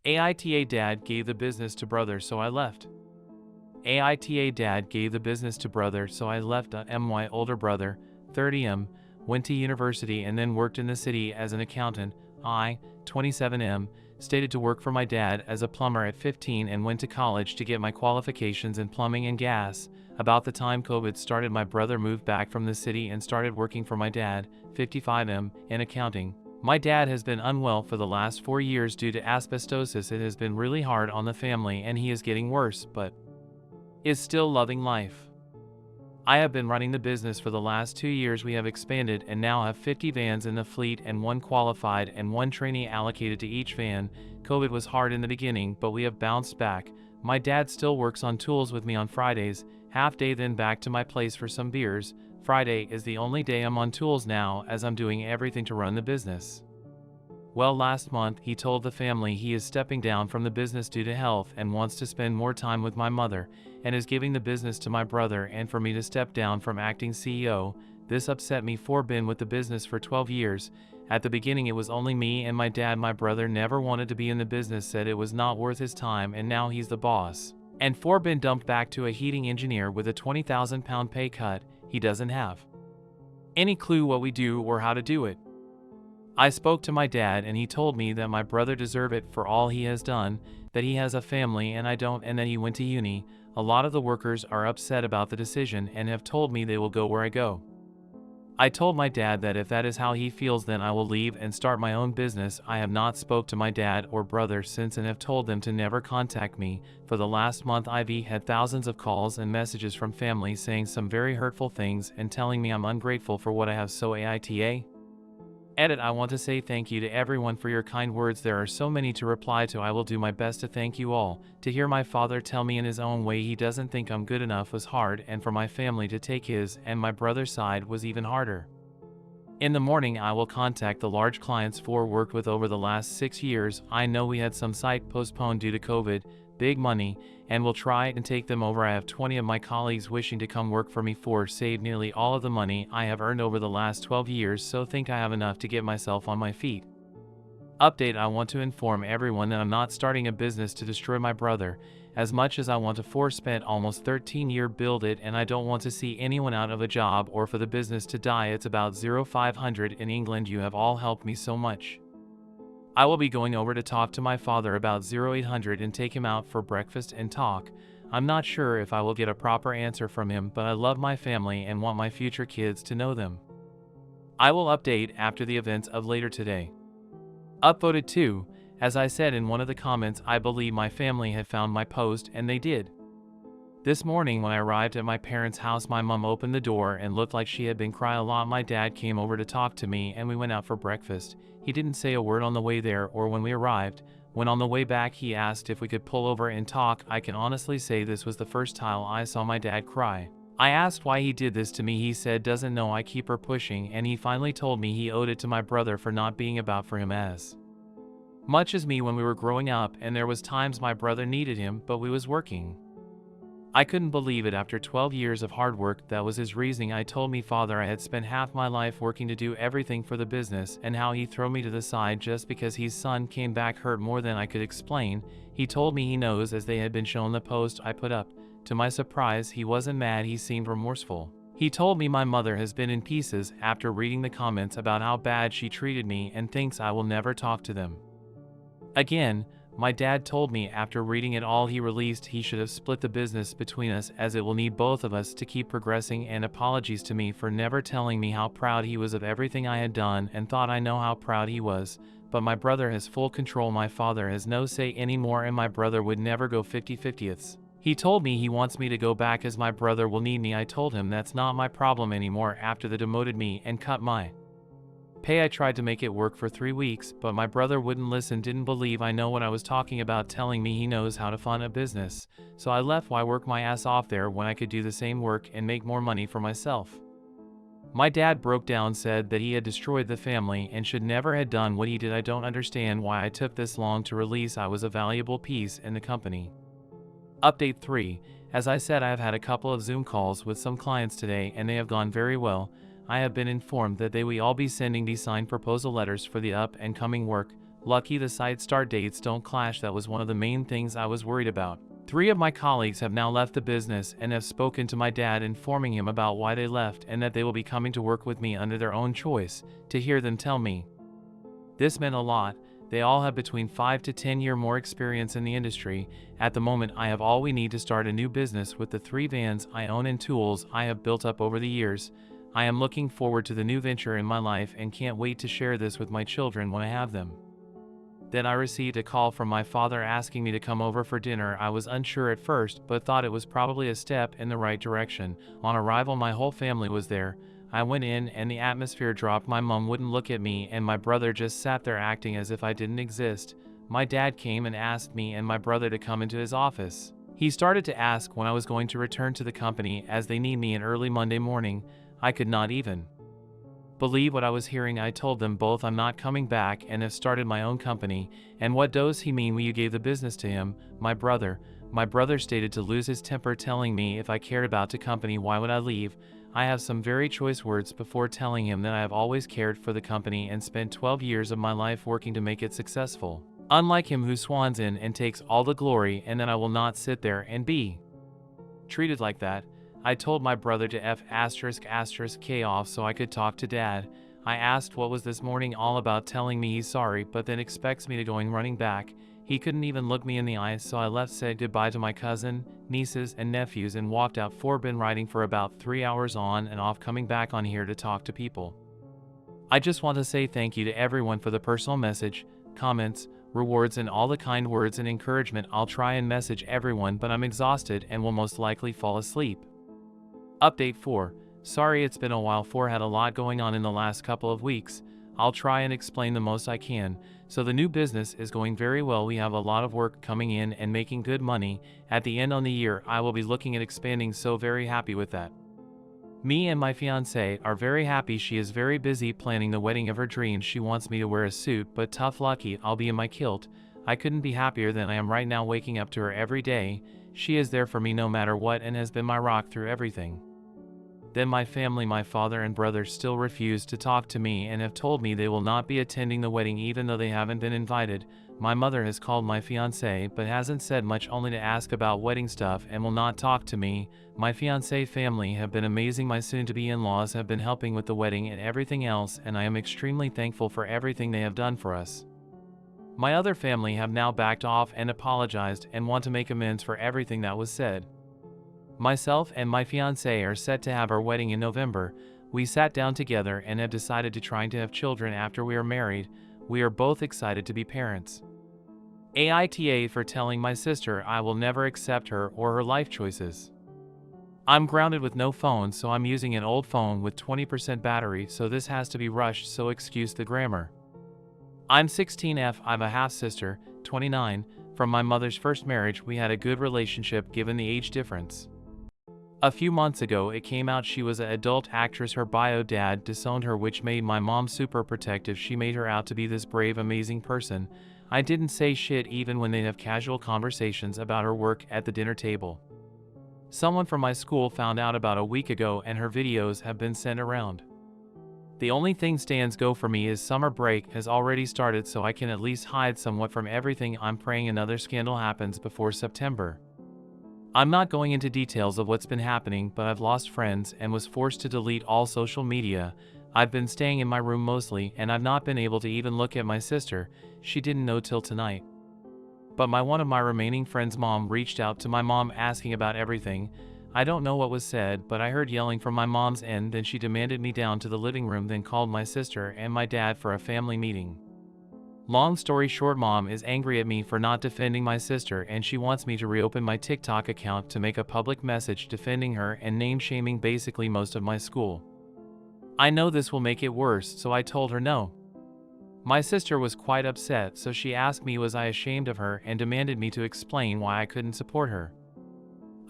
AITA dad gave the business to brother, so I left. AITA dad gave the business to brother, so I left. My older brother, 30M, went to university and then worked in the city as an accountant. I, 27M, stated to work for my dad as a plumber at 15 and went to college to get my qualifications in plumbing and gas. About the time COVID started, my brother moved back from the city and started working for my dad, 55M, in accounting. My dad has been unwell for the last 4 years due to asbestosis. It has been really hard on the family and he is getting worse, but is still loving life. I have been running the business for the last 2 years. We have expanded and now have 50 vans in the fleet and 1 qualified and 1 trainee allocated to each van. COVID was hard in the beginning, but we have bounced back. My dad still works on tools with me on Fridays, half day, then back to my place for some beers. Friday is the only day I'm on tools now, as I'm doing everything to run the business. Well, last month he told the family he is stepping down from the business due to health and wants to spend more time with my mother, and is giving the business to my brother and for me to step down from acting CEO. This upset me, for been with the business for 12 years. At the beginning it was only me and my dad. My brother never wanted to be in the business, said it was not worth his time, and now he's the boss. And for been dumped back to a heating engineer with a £20,000 pay cut. He doesn't have any clue what we do or how to do it. I spoke to my dad and he told me that my brother deserves it for all he has done, that he has a family and I don't, and that he went to uni. A lot of the workers are upset about the decision and have told me they will go where I go. I told my dad that if that is how he feels, then I will leave and start my own business. I have not spoke to my dad or brother since and have told them to never contact me. For the last month I've had thousands of calls and messages from family saying some very hurtful things and telling me I'm ungrateful for what I have. So AITA Edit. I want to say thank you to everyone for your kind words. There are so many to reply to. I will do my best to thank you all. To hear my father tell me in his own way he doesn't think I'm good enough was hard, and for my family to take his and my brother's side was even harder. In the morning I will contact the large clients for worked with over the last 6 years. I know we had some site postponed due to COVID, big money, and will try and take them over. I have 20 of my colleagues wishing to come work for me for save nearly all of the money I have earned over the last 12 years, so think I have enough to get myself on my feet. Update. I want to inform everyone that I'm not starting a business to destroy my brother. As much as I want to spent almost 13 years build it, and I don't want to see anyone out of a job or for the business to die. It's about 0500 in England. You have all helped me so much. I will be going over to talk to my father about 0800 and take him out for breakfast and talk. I'm not sure if I will get a proper answer from him, but I love my family and want my future kids to know them. I will update after the events of later today. Upvoted 2. As I said in one of the comments, I believe my family had found my post, and they did. This morning when I arrived at my parents' house, my mom opened the door and looked like she had been crying a lot. My dad came over to talk to me and we went out for breakfast. He didn't say a word on the way there or when we arrived. When on the way back he asked if we could pull over and talk. I can honestly say this was the first time I saw my dad cry. I asked why he did this to me. He said doesn't know. I keep her pushing, and he finally told me he owed it to my brother for not being about for him as much as me when we were growing up, and there was times my brother needed him, but we was working. I couldn't believe it. After 12 years of hard work, that was his reasoning. I told me father I had spent half my life working to do everything for the business, and how he threw me to the side just because his son came back hurt more than I could explain. He told me he knows, as they had been shown the post I put up. To my surprise, he wasn't mad. He seemed remorseful. He told me my mother has been in pieces after reading the comments about how bad she treated me and thinks I will never talk to them again. My dad told me after reading it all he released he should have split the business between us, as it will need both of us to keep progressing, and apologies to me for never telling me how proud he was of everything I had done, and thought I know how proud he was. But my brother has full control. My father has no say anymore, and my brother would never go 50-50ths. He told me he wants me to go back as my brother will need me. I told him that's not my problem anymore after they demoted me and cut my pay. I tried to make it work for 3 weeks, but my brother wouldn't listen, didn't believe I know what I was talking about, telling me he knows how to fund a business. So I left. Why work my ass off there when I could do the same work and make more money for myself? My dad broke down, said that he had destroyed the family and should never had done what he did. I don't understand why I took this long to release. I was a valuable piece in the company. Update 3. As I said, I have had a couple of Zoom calls with some clients today and they have gone very well. I have been informed that they will all be sending these signed proposal letters for the up and coming work. Lucky the site start dates don't clash. That was one of the main things I was worried about. 3 of my colleagues have now left the business and have spoken to my dad, informing him about why they left and that they will be coming to work with me under their own choice. To hear them tell me this meant a lot. They all have between 5 to 10 years more experience in the industry. At the moment, I have all we need to start a new business with the 3 vans I own and tools I have built up over the years. I am looking forward to the new venture in my life and can't wait to share this with my children when I have them. Then I received a call from my father asking me to come over for dinner. I was unsure at first, but thought it was probably a step in the right direction. On arrival, my whole family was there. I went in and the atmosphere dropped. My mom wouldn't look at me and my brother just sat there acting as if I didn't exist. My dad came and asked me and my brother to come into his office. He started to ask when I was going to return to the company, as they need me in early Monday morning. I could not even believe what I was hearing. I told them both I'm not coming back and have started my own company. And what does he mean when you gave the business to him? My brother stated to lose his temper, telling me if I cared about the company, why would I leave? I have some very choice words before telling him that I have always cared for the company and spent 12 years of my life working to make it successful. Unlike him, who swans in and takes all the glory, and that I will not sit there and be treated like that. I told my brother to F***K off so I could talk to dad. I asked what was this morning all about, telling me he's sorry, but then expects me to going running back. He couldn't even look me in the eyes, so I left, said goodbye to my cousin, nieces, and nephews and walked out. Been riding for about 3 hours on and off, coming back on here to talk to people. I just want to say thank you to everyone for the personal message, comments, rewards, and all the kind words and encouragement. I'll try and message everyone, but I'm exhausted and will most likely fall asleep. Update 4. Sorry it's been a while. 4 had a lot going on in the last couple of weeks. I'll try and explain the most I can. So the new business is going very well. We have a lot of work coming in and making good money. At the end of the year, I will be looking at expanding, so very happy with that. Me and my fiancée are very happy. She is very busy planning the wedding of her dreams. She wants me to wear a suit, but tough lucky, I'll be in my kilt. I couldn't be happier than I am right now, waking up to her every day. She is there for me no matter what and has been my rock through everything. Then my family, my father and brother, still refuse to talk to me and have told me they will not be attending the wedding even though they haven't been invited. My mother has called my fiancé but hasn't said much, only to ask about wedding stuff, and will not talk to me. My fiancé family have been amazing. My soon-to-be in-laws have been helping with the wedding and everything else, and I am extremely thankful for everything they have done for us. My other family have now backed off and apologized and want to make amends for everything that was said. Myself and my fiancée are set to have our wedding in November. We sat down together and have decided to try to have children after we are married. We are both excited to be parents. AITA for telling my sister I will never accept her or her life choices. I'm grounded with no phone, so I'm using an old phone with 20% battery, so this has to be rushed, so excuse the grammar. I'm 16F. I'm a half-sister, 29, from my mother's first marriage. We had a good relationship given the age difference. A few months ago it came out she was an adult actress. Her bio dad disowned her, which made my mom super protective. She made her out to be this brave, amazing person. I didn't say shit even when they'd have casual conversations about her work at the dinner table. Someone from my school found out about a week ago and her videos have been sent around. The only thing stands go for me is summer break has already started, so I can at least hide somewhat from everything. I'm praying another scandal happens before September. I'm not going into details of what's been happening, but I've lost friends and was forced to delete all social media. I've been staying in my room mostly, and I've not been able to even look at my sister. She didn't know till tonight. But one of my remaining friends' mom reached out to my mom asking about everything. I don't know what was said, but I heard yelling from my mom's end. Then she demanded me down to the living room, then called my sister and my dad for a family meeting. Long story short, mom is angry at me for not defending my sister, and she wants me to reopen my TikTok account to make a public message defending her and name-shaming basically most of my school. I know this will make it worse, so I told her no. My sister was quite upset, so she asked me was I ashamed of her and demanded me to explain why I couldn't support her.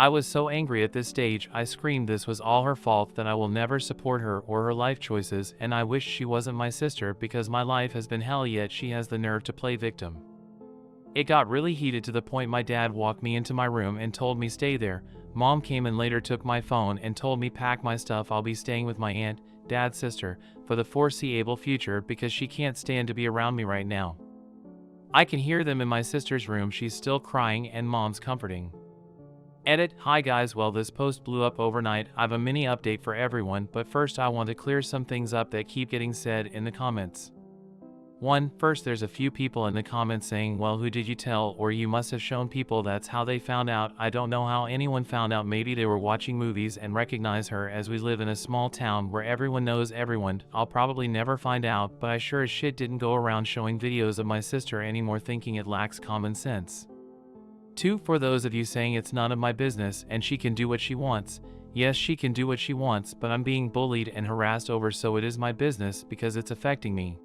I was so angry at this stage, I screamed this was all her fault, that I will never support her or her life choices, and I wish she wasn't my sister because my life has been hell, yet she has the nerve to play victim. It got really heated to the point my dad walked me into my room and told me stay there. Mom came and later took my phone and told me pack my stuff. I'll be staying with my aunt, dad's sister, for the foreseeable future because she can't stand to be around me right now. I can hear them in my sister's room. She's still crying and mom's comforting. Edit. Hi guys, well this post blew up overnight. I have a mini update for everyone, but first I want to clear some things up that keep getting said in the comments. 1. First, there's a few people in the comments saying, well, who did you tell, or you must have shown people that's how they found out. I don't know how anyone found out. Maybe they were watching movies and recognize her, as we live in a small town where everyone knows everyone. I'll probably never find out, but I sure as shit didn't go around showing videos of my sister anymore, thinking it lacks common sense. 2. For those of you saying it's none of my business and she can do what she wants. Yes, she can do what she wants, but I'm being bullied and harassed over, so it is my business because it's affecting me.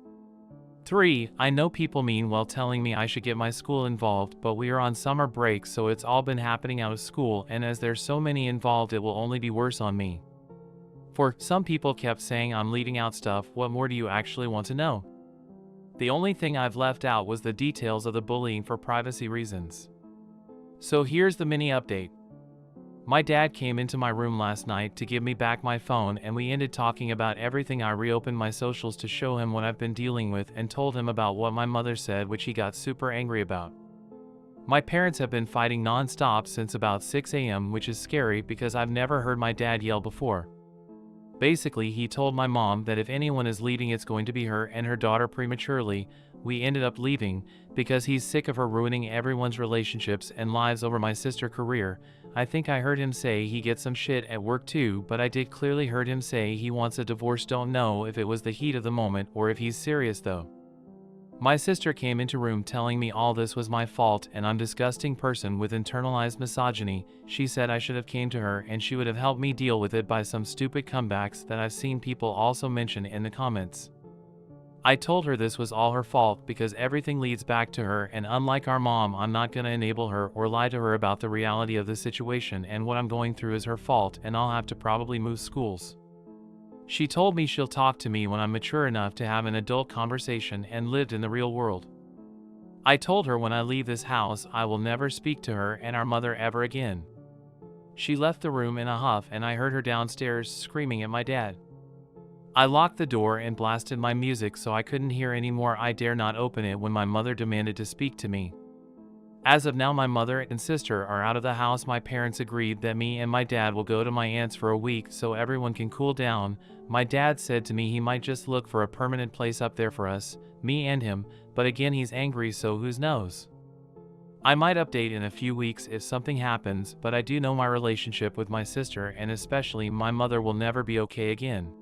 3. I know people mean well telling me I should get my school involved, but we are on summer break, so it's all been happening out of school, and as there's so many involved it will only be worse on me. 4. Some people kept saying I'm leaving out stuff. What more do you actually want to know? The only thing I've left out was the details of the bullying for privacy reasons. So here's the mini update. My dad came into my room last night to give me back my phone, and we ended talking about everything. I reopened my socials to show him what I've been dealing with and told him about what my mother said, which he got super angry about. My parents have been fighting non-stop since about 6 a.m., which is scary because I've never heard my dad yell before. Basically, he told my mom that if anyone is leaving it's going to be her and her daughter prematurely. We ended up leaving because he's sick of her ruining everyone's relationships and lives over my sister's career. I think I heard him say he gets some shit at work too, but I did clearly heard him say he wants a divorce. Don't know if it was the heat of the moment or if he's serious though. My sister came into room telling me all this was my fault and I'm a disgusting person with internalized misogyny. She said I should have came to her and she would have helped me deal with it by some stupid comebacks that I've seen people also mention in the comments. I told her this was all her fault because everything leads back to her, and unlike our mom, I'm not gonna enable her or lie to her about the reality of the situation, and what I'm going through is her fault and I'll have to probably move schools. She told me she'll talk to me when I'm mature enough to have an adult conversation and lived in the real world. I told her when I leave this house I will never speak to her and our mother ever again. She left the room in a huff and I heard her downstairs screaming at my dad. I locked the door and blasted my music so I couldn't hear anymore. I dare not open it when my mother demanded to speak to me. As of now, my mother and sister are out of the house. My parents agreed that me and my dad will go to my aunt's for a week so everyone can cool down. My dad said to me he might just look for a permanent place up there for us, me and him, but again he's angry, so who knows. I might update in a few weeks if something happens, but I do know my relationship with my sister and especially my mother will never be okay again.